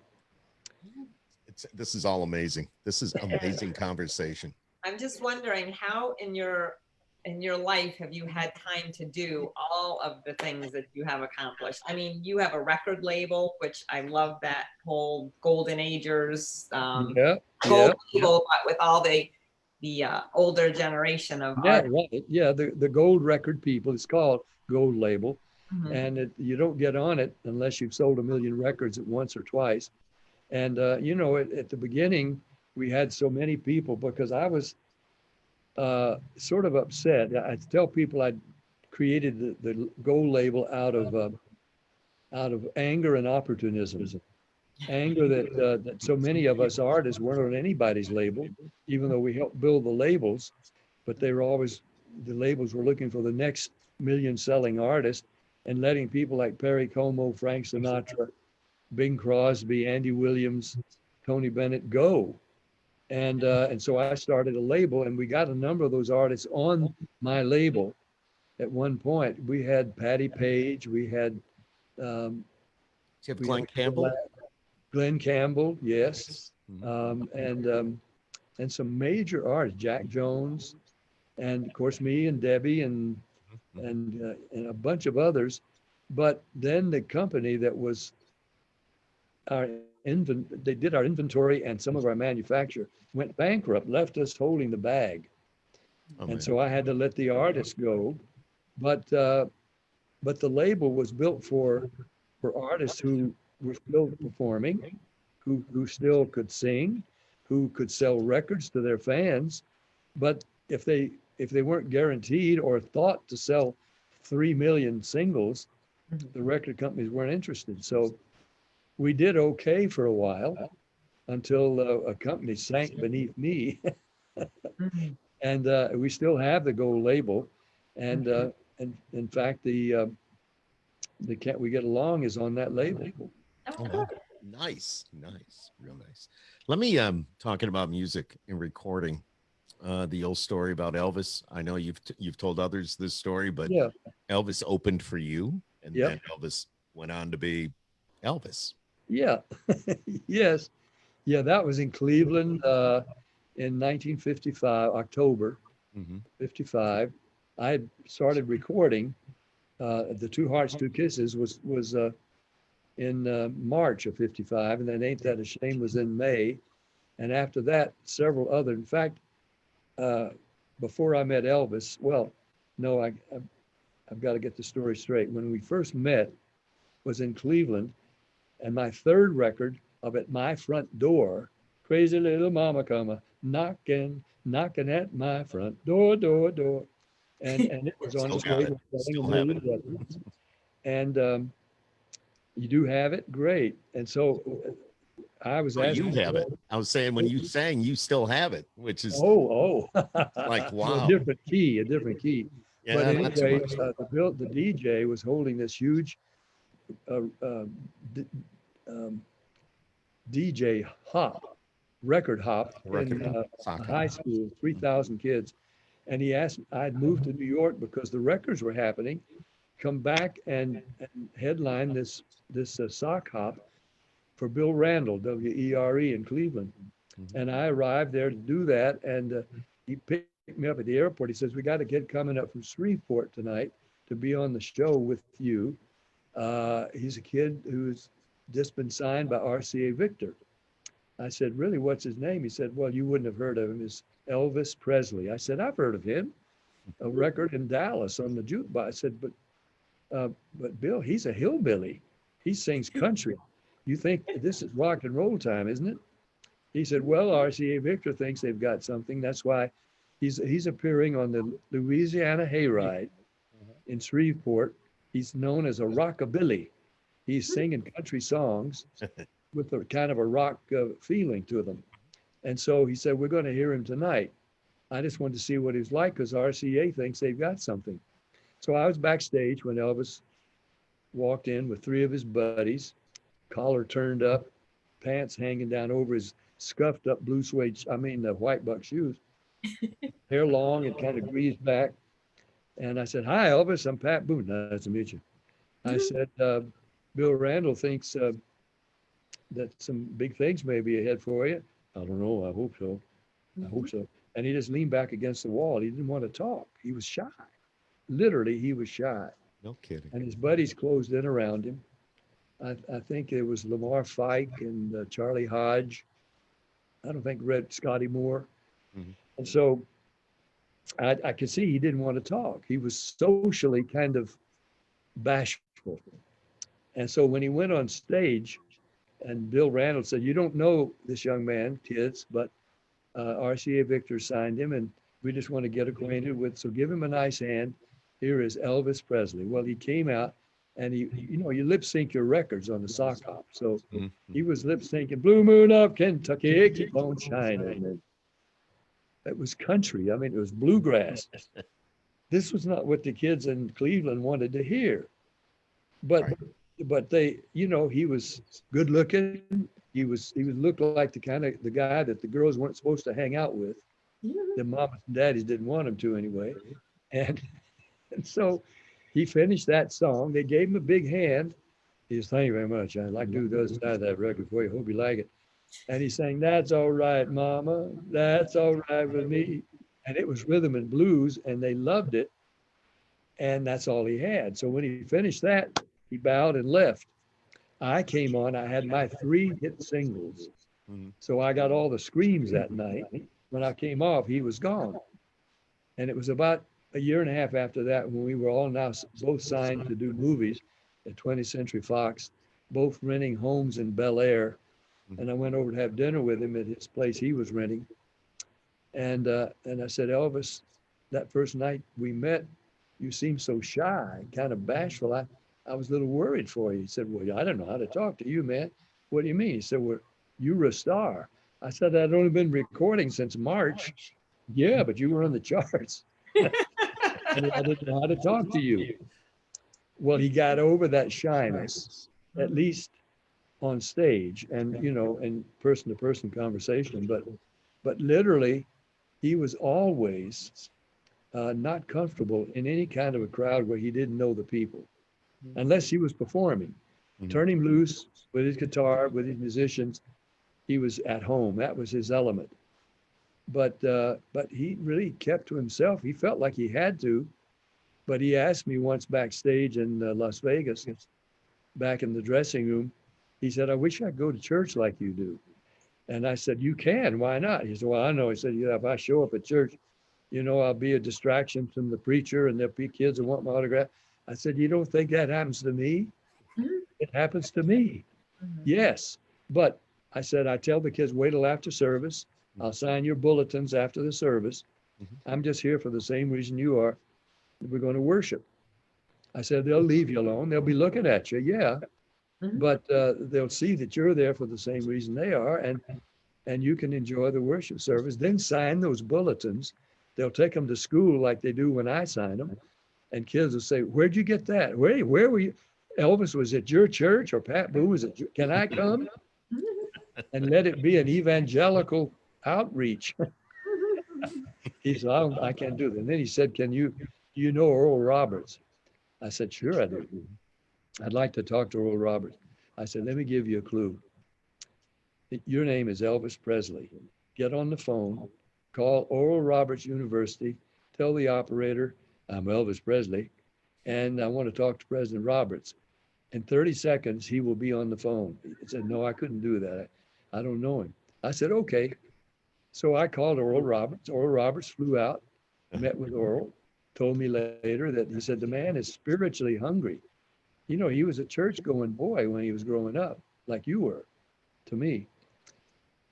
This is all amazing. This is amazing conversation. I'm just wondering how in your life have you had time to do all of the things that you have accomplished? I mean, you have a record label, which I love that whole golden agers Yeah, gold yeah, label, but with all the older generation of yeah, artists. right. Yeah, the gold record people, it's called gold label, Mhm. and you don't get on it unless you've sold 1 million records at once or twice. And at the beginning, we had so many people because I was sort of upset. I tell people I created the gold label out of anger and opportunism. Anger that so many of us artists weren't on anybody's label, even though we helped build the labels, but they were always, the labels were looking for the next million selling artist and letting people like Perry Como, Frank Sinatra, Bing Crosby, Andy Williams, Tony Bennett go. And so I started a label, and we got a number of those artists on my label. At one point, we had Patti Page, um, Do you have we Glenn had Campbell? Glenn Campbell, yes, Mhm. and some major artists, Jack Jones, and of course me and Debbie and a bunch of others. But then the company that was they did our inventory and some of our manufacture went bankrupt, left us holding the bag, Oh and man. so I had to let the artists go. But but the label was built for artists who were still performing, who still could sing, who could sell records to their fans. But if they weren't guaranteed or thought to sell 3 million singles, Mhm. the record companies weren't interested. So we did okay for a while until a company sank beneath me, Mhm. and we still have the gold label, and in fact the cat we get along is on that label. Oh, Oh, cool. wow. Nice, nice, real nice. Let me talking about music and recording. The old story about Elvis. I know you've told others this story, but Yeah, Elvis opened for you, and yep, then Elvis went on to be Elvis. yeah, yes, yeah. That was in Cleveland in 1955, October Hmm. 55. I had started recording. The Two Hearts, Two Kisses was in March of 55, and then Ain't That a Shame was in May. And after that, several other. In fact, uh, before I met Elvis, well, no, I've got to get the story straight. When we first met was in Cleveland, and my third record of At My Front Door, Crazy Little Mama Come a knocking, knocking at my front door, door, door. And it was on Still its got way it. to selling a Still have it. million records. And you do have it, great. And so I was Oh, you asking, have it. I was saying when you sang, you still have it, which is oh, like a wow. different key, a different key. But Yeah, not too anyway, much. the DJ was holding this huge uh, uh, d- um, DJ hop, record hop in Record a sock high hop. school, 3,000 kids. And he asked, I'd moved to New York because the records were happening, come back and headline this sock hop for Bill Randall, WERE in Cleveland. Mhm. And I arrived there to do that. And he picked me up at the airport. He says, we got a kid coming up from Shreveport tonight to be on the show with you. He's a kid who's just been signed by RCA Victor. I said, really, what's his name? He said, well, you wouldn't have heard of him. It's Elvis Presley. I said, I've heard of him, a record in Dallas on the jukebox. I said, but Bill, he's a hillbilly. He sings country. You think this is rock and roll time, isn't it? He said, well, RCA Victor thinks they've got something. That's why he's appearing on the Louisiana Hayride in Shreveport. He's known as a rockabilly. He's singing country songs with a kind of a rock feeling to them. And so he said, we're going to hear him tonight. I just wanted to see what he's like because RCA thinks they've got something. So I was backstage when Elvis walked in with three of his buddies, collar turned up, pants hanging down over his scuffed up blue suede, the white buck shoes, hair long and kind of greased back. And I said, "Hi, Elvis, I'm Pat Boone. Nice to meet you." I said, "Bill Randall thinks that some big things may be ahead for you." "I don't know. I hope so. I hope so." And he just leaned back against the wall. He didn't want to talk. He was shy. Literally, he was shy. No kidding. And his buddies closed in around him. I think it was Lamar Fike and Charlie Hodge. I don't think Red Scotty Moore. Mhm. And so I could see he didn't want to talk. He was socially kind of bashful. And so when he went on stage, and Bill Randall said, "You don't know this young man, kids, but RCA Victor signed him, and we just want to get acquainted with, so give him a nice hand. Here is Elvis Presley." Well, he came out, and you lip sync your records on the sock hop. So he was lip syncing "Blue Moon of Kentucky, keep on shining." And it was country. It was bluegrass. This was not what the kids in Cleveland wanted to hear. But they, he was good looking. He looked like the guy that the girls weren't supposed to hang out with. The mamas and daddies didn't want him to anyway. And so he finished that song. They gave him a big hand. He said, "Thank you very much. I'd like to do the other side of that record for you. Hope you like it." And he sang, "That's all right, mama. That's all right with me." And it was rhythm and blues, and they loved it. And that's all he had. So when he finished that, he bowed and left. I came on. I had my 3 hit singles. So I got all the screams that night. When I came off, he was gone. And it was about a year and a half after that when we were all now both signed to do movies at 20th Century Fox, both renting homes in Bel Air. And I went over to have dinner with him at his place he was renting. And I said, "Elvis, that first night we met, you seemed so shy, kind of bashful. I was a little worried for you." He said, "Well, I don't know how to talk to you, man." "What do you mean?" He said, "Well, you were a star." I said, "I'd only been recording since March." "Yeah, but you were on the charts." "And I didn't know how to talk to you." Well, he got over that shyness, at least on stage and, in person-to-person conversation. But literally, he was always not comfortable in any kind of a crowd where he didn't know the people, unless he was performing. Turn him loose with his guitar, with his musicians. He was at home. That was his element. But he really kept to himself. He felt like he had to. But he asked me once backstage in Las Vegas, back in the dressing room, he said, "I wish I'd go to church like you do." And I said, "You can, why not?" He said, "Well, I know." He said, "If I show up at church, I'll be a distraction from the preacher and there'll be kids who want my autograph." I said, "You don't think that happens to me?" "It happens to me." "Yes." But I said, "I tell the kids, wait till after service. I'll sign your bulletins after the service. I'm just here for the same reason you are. We're going to worship." I said, "They'll leave you alone. They'll be looking at you. Yeah. But they'll see that you're there for the same reason they are. And you can enjoy the worship service. Then sign those bulletins. They'll take them to school like they do when I sign them. And kids will say, 'Where'd you get that? Where were you? Elvis was at your church, or Pat Boone was at can I come?' And let it be an evangelical outreach." He said, I can't do that." And then he said, do you know Oral Roberts?" I said, "Sure I do. I'd like to talk to Oral Roberts." I said, "Let me give you a clue. Your name is Elvis Presley. Get on the phone, call Oral Roberts University, tell the operator, 'I'm Elvis Presley, and I want to talk to President Roberts.' In 30 seconds, he will be on the phone." He said, "No, I couldn't do that. I don't know him." I said, "Okay." So I called Oral Roberts. Oral Roberts flew out, met with Oral, told me later that he said, "The man is spiritually hungry." He was a church-going boy when he was growing up, like you were, to me.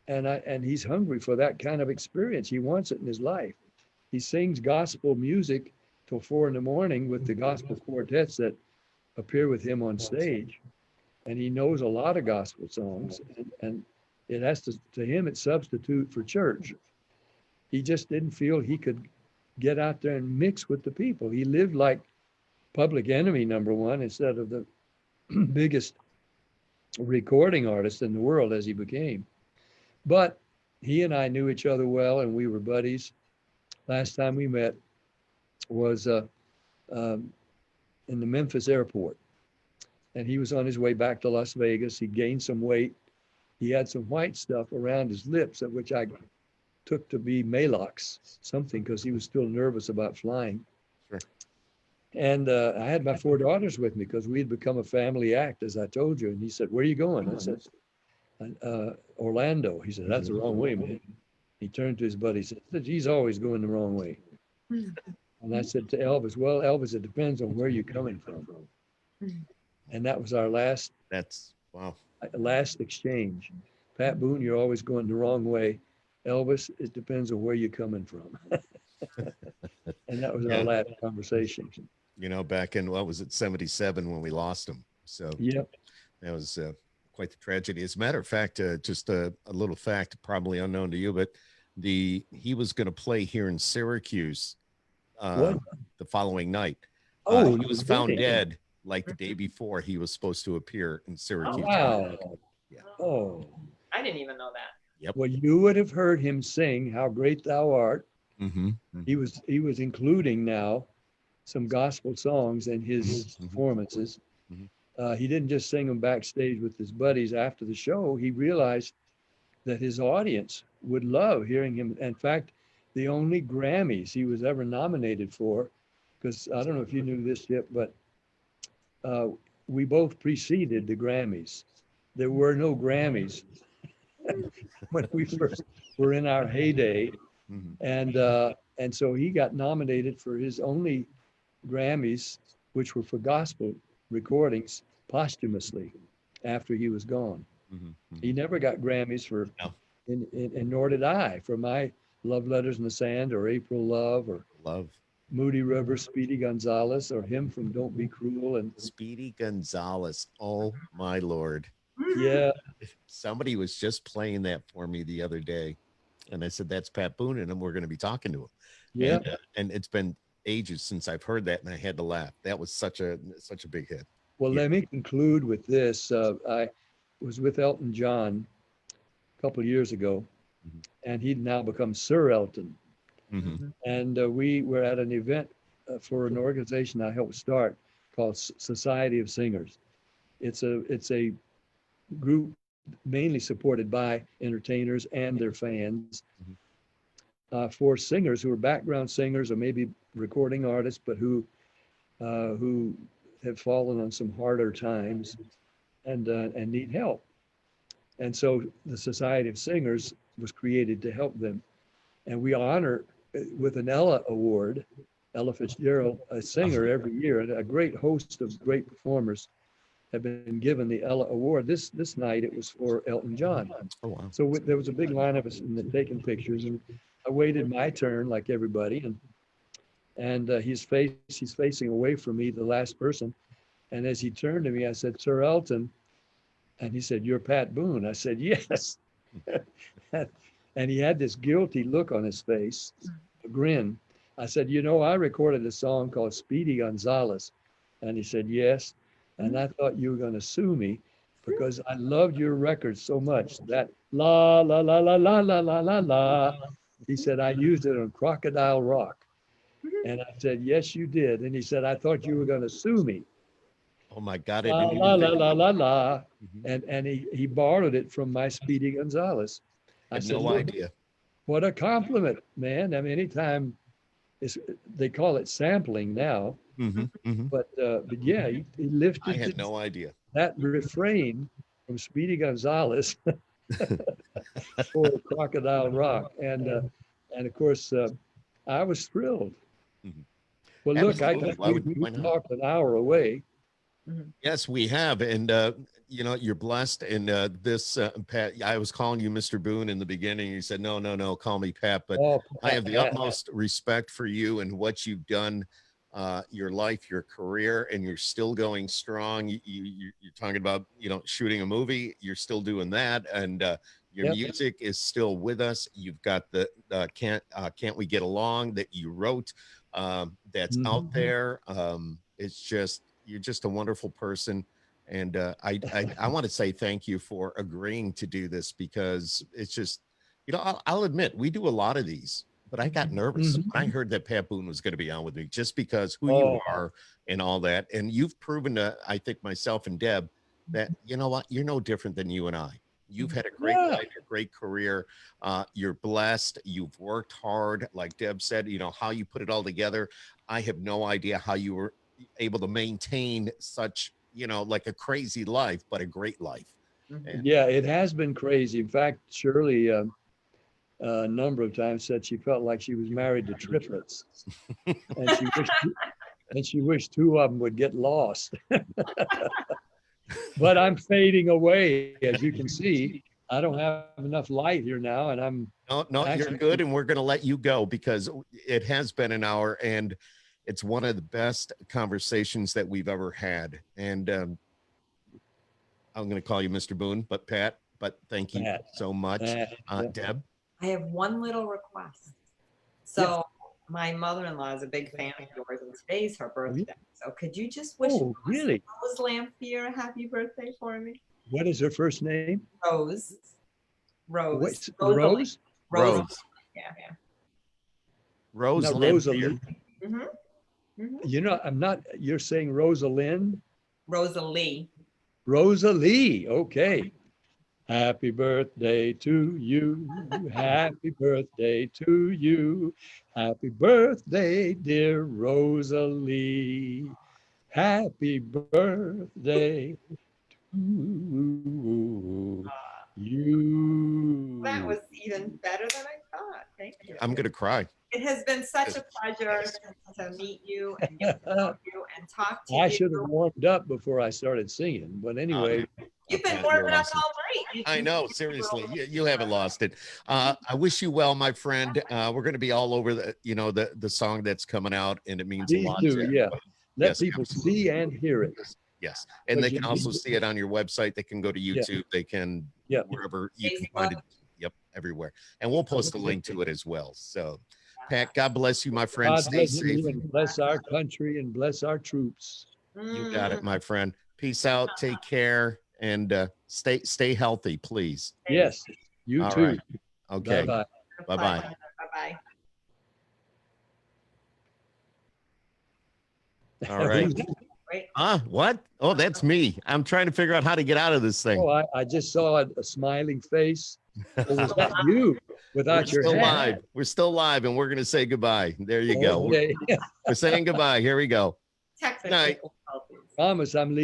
And he's hungry for that kind of experience. He wants it in his life. He sings gospel music till 4 a.m. with the gospel quartets that appear with him on stage. And he knows a lot of gospel songs. And it has to him, it's substitute for church. He just didn't feel he could get out there and mix with the people. He lived like Public Enemy #1 instead of the biggest recording artist in the world as he became. But he and I knew each other well, and we were buddies. Last time we met was in the Memphis airport, and he was on his way back to Las Vegas. He gained some weight. He had some white stuff around his lips, of which I took to be Maalox, something, because he was still nervous about flying. Sure. And I had my 4 daughters with me because we had become a family act, as I told you. And he said, "Where are you going?" I said, "Orlando." He said, "That's the wrong way, man." He turned to his buddy and said, "He's always going the wrong way." And I said to Elvis, "Well, Elvis, it depends on where you're coming from." And that was our last Wow. last exchange. "Pat Boone, you're always going the wrong way. Elvis, it depends on where you're coming from." And that was our last conversation. You know, back in, what was it, 77 when we lost him. So Yep. that was quite the tragedy. As a matter of fact, just a little fact, probably unknown to you, but he was going to play here in Syracuse What? the following night. Oh, he was found dead like the day before he was supposed to appear in Syracuse. Wow. Yeah. Oh. I didn't even know that. Yep. Well, you would have heard him sing "How Great Thou Art." Mm-hmm. He was including now some gospel songs in his performances. He didn't just sing them backstage with his buddies after the show. He realized that his audience would love hearing him. In fact, the only Grammys he was ever nominated for, because I don't know if you knew this yet, but we both preceded the Grammys. There were no Grammys when we first were in our heyday. And so he got nominated for his only Grammys, which were for gospel recordings, posthumously after he was gone. He never got Grammys for, and nor did I, for my Love Letters in the Sand or April Love or Moody River, Speedy Gonzales, or him from Don't Be Cruel. And Speedy Gonzales. Oh my Lord. Yeah. Somebody was just playing that for me the other day. And I said, "That's Pat Boone," and we're going to be talking to him. Yeah. And it's been ages since I've heard that, and I had to laugh. That was such a big hit. Well, let me conclude with this. I was with Elton John a couple of years ago, and he'd now become Sir Elton. And we were at an event for an organization I helped start called Society of Singers. It's a group mainly supported by entertainers and their fans for singers who are background singers or maybe recording artists, but who have fallen on some harder times and need help. And so the Society of Singers was created to help them. And we honor with an Ella Award, Ella Fitzgerald, a singer every year, and a great host of great performers have been given the Ella Award. This night it was for Elton John. Oh, wow. So there was a big line of us taking pictures, and I waited my turn like everybody, and he's facing away from me, the last person. And as he turned to me, I said, "Sir Elton," and he said, "You're Pat Boone." I said, "Yes." And he had this guilty look on his face, a grin. I said, "You know, I recorded a song called Speedy Gonzales." And he said, "Yes. And I thought you were going to sue me because I loved your record so much. That la, la, la, la, la, la, la, la, la." He said, "I used it on Crocodile Rock." And I said, "Yes, you did." And he said, "I thought you were going to sue me." Oh my God. La, la, la, la, la, la. And he borrowed it from my Speedy Gonzales. I had no idea. What a compliment, man. I mean, anytime they call it sampling now, but yeah, he lifted. I had no idea. That refrain from Speedy Gonzales for Crocodile Rock. And of course, I was thrilled. Well, look, we talked an hour away. Yes, we have. And, you know, you're blessed. And this, Pat, I was calling you Mr. Boone in the beginning. You said, no, call me Pat. But I have the utmost respect for you and what you've done, your life, your career, and you're still going strong. You're talking about, you know, shooting a movie. You're still doing that. And your music is still with us. You've got the Can't We Get Along that you wrote that's out there. it's just, you're just a wonderful person. And I want to say thank you for agreeing to do this, because it's just, I'll admit we do a lot of these, but I got nervous when I heard that Pat Boone was going to be on with me, just because who you are and all that. And you've proven to, I think, myself and Deb, that, you know what, you're no different than you and I. You've had a great life, a great career. You're blessed. You've worked hard. Like Deb said, how you put it all together. I have no idea how you were able to maintain such, like a crazy life, but a great life. And Yeah, it has been crazy. In fact, Shirley, a number of times said she felt like she was married to triplets, and she wished two of them would get lost. But I'm fading away, as you can see. I don't have enough light here now, and I'm no, you're good, and we're going to let you go, because it has been an hour, and it's one of the best conversations that we've ever had. And I'm going to call you Mr. Boone, but Pat, thank you so much. Deb? I have one little request. So my mother-in-law is a big fan of yours, and today's her birthday. So could you just wish really? Rose Lamphere a happy birthday for me? What is her first name? Rose. Rose? Rose. Yeah. Rose Rosalie. Mm-hmm. I'm not, you're saying Rosalind? Rosalie. Rosalie, okay. Happy birthday to you. Happy birthday to you. Happy birthday, dear Rosalie. Happy birthday to you. That was even better than I thought. Thank you. I'm going to cry. It has been such a pleasure to meet you and get to know you and talk to you. I should have warmed up before I started singing, but anyway. You've been warming up all night. I know, seriously, you haven't lost it. I wish you well, my friend. We're going to be all over the song that's coming out, and it means a lot. Yeah. Let Yes, people see and hear it. Yes, and they can also see it on your website. They can go to YouTube. They can wherever you can find it. Yep, everywhere, and we'll post a link to it as well. So, Pat, God bless you, my friend. Stay safe. And bless our country and bless our troops. You got it, my friend. Peace out. Take care. And stay healthy, please. Yes, you all too. Right. Okay. Bye-bye. Bye-bye. Bye-bye. All right. What? Oh, that's me. I'm trying to figure out how to get out of this thing. Oh, I just saw a smiling face. Or was that you without your still hat? live. We're still live, and we're going to say goodbye. There you go. Okay. We're saying goodbye. Here we go. Technical Night. difficulties. Promise I'm leaving.